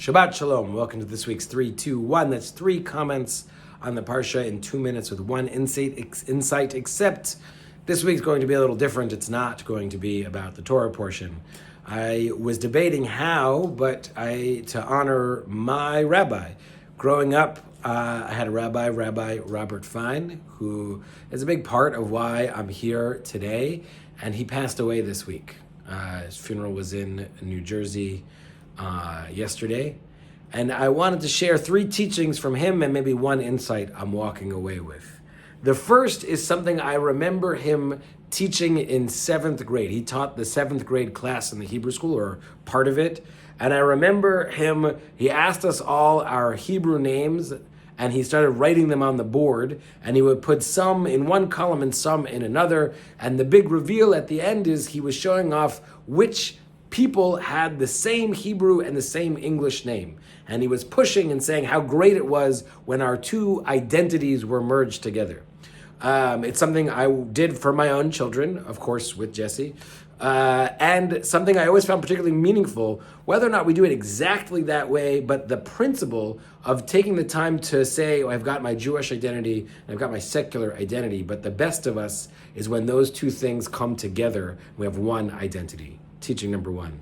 Shabbat Shalom. Welcome to this week's 3-2-1. That's 3 comments on the Parsha in 2 minutes with 1 insight, except this week's going to be a little different. It's not going to be about the Torah portion. I was debating how, but to honor my rabbi. Growing up, I had a Rabbi Robert Fine, who is a big part of why I'm here today, and he passed away this week. His funeral was in New Jersey yesterday, and I wanted to share 3 teachings from him and maybe 1 insight I'm walking away with. The first is something I remember him teaching in 7th grade. He taught the 7th grade class in the Hebrew school, or part of it, and I remember he asked us all our Hebrew names, and he started writing them on the board, and he would put some in one column and some in another, and the big reveal at the end is he was showing off which people had the same Hebrew and the same English name. And he was pushing and saying how great it was when our 2 identities were merged together. It's something I did for my own children, of course, with Jesse, and something I always found particularly meaningful, whether or not we do it exactly that way, but the principle of taking the time to say, I've got my Jewish identity and I've got my secular identity, but the best of us is when those 2 things come together, we have one identity. Teaching number 1.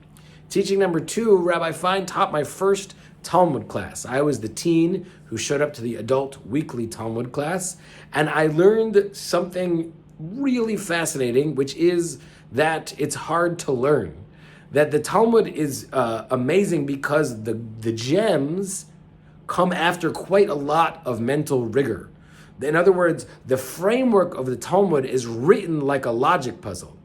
Teaching number 2, Rabbi Fine taught my first Talmud class. I was the teen who showed up to the adult weekly Talmud class, and I learned something really fascinating, which is that it's hard to learn. That the Talmud is amazing because the gems come after quite a lot of mental rigor. In other words, the framework of the Talmud is written like a logic puzzle.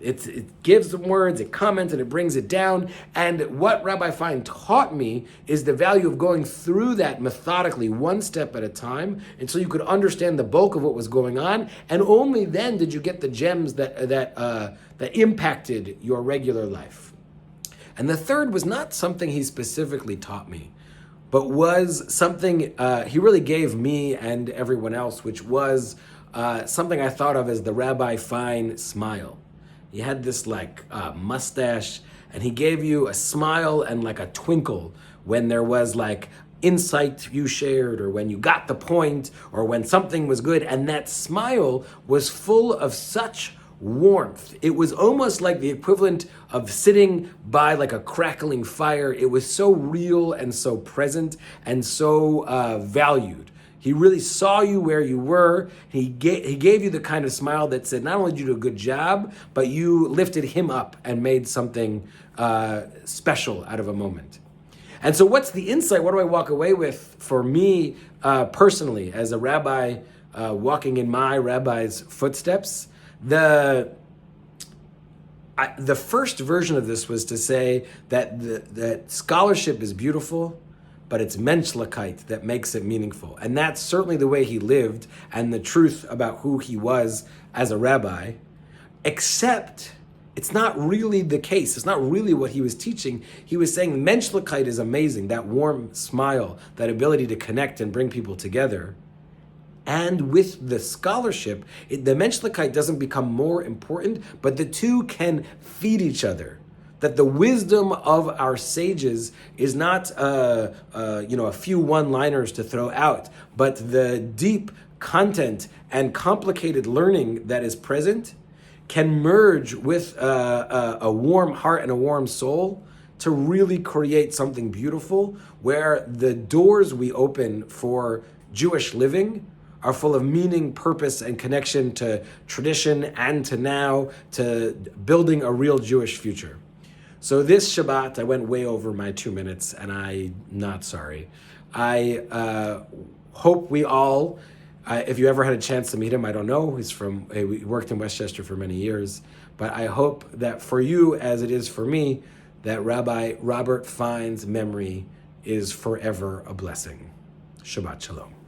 It gives them words, it comments, and it brings it down. And what Rabbi Fine taught me is the value of going through that methodically, 1 step at a time, until you could understand the bulk of what was going on. And only then did you get the gems that impacted your regular life. And the third was not something he specifically taught me, but was something he really gave me and everyone else, which was something I thought of as the Rabbi Fine smile. He had this mustache, and he gave you a smile and like a twinkle when there was insight you shared, or when you got the point, or when something was good. And that smile was full of such warmth. It was almost like the equivalent of sitting by a crackling fire. It was so real and so present and so valued. He really saw you where you were. He gave you the kind of smile that said, not only did you do a good job, but you lifted him up and made something special out of a moment. And so what's the insight? What do I walk away with for me personally as a rabbi walking in my rabbi's footsteps? The first version of this was to say that scholarship is beautiful, but it's menschlichkeit that makes it meaningful. And that's certainly the way he lived and the truth about who he was as a rabbi, except it's not really the case. It's not really what he was teaching. He was saying menschlichkeit is amazing, that warm smile, that ability to connect and bring people together. And with the scholarship, the menschlichkeit doesn't become more important, but the 2 can feed each other. That the wisdom of our sages is not a few one-liners to throw out, but the deep content and complicated learning that is present can merge with a warm heart and a warm soul to really create something beautiful, where the doors we open for Jewish living are full of meaning, purpose, and connection to tradition and to now, to building a real Jewish future. So this Shabbat, I went way over my 2 minutes, and I'm not sorry. I hope we all, if you ever had a chance to meet him, I don't know, he worked in Westchester for many years, but I hope that for you, as it is for me, that Rabbi Robert Fine's memory is forever a blessing. Shabbat Shalom.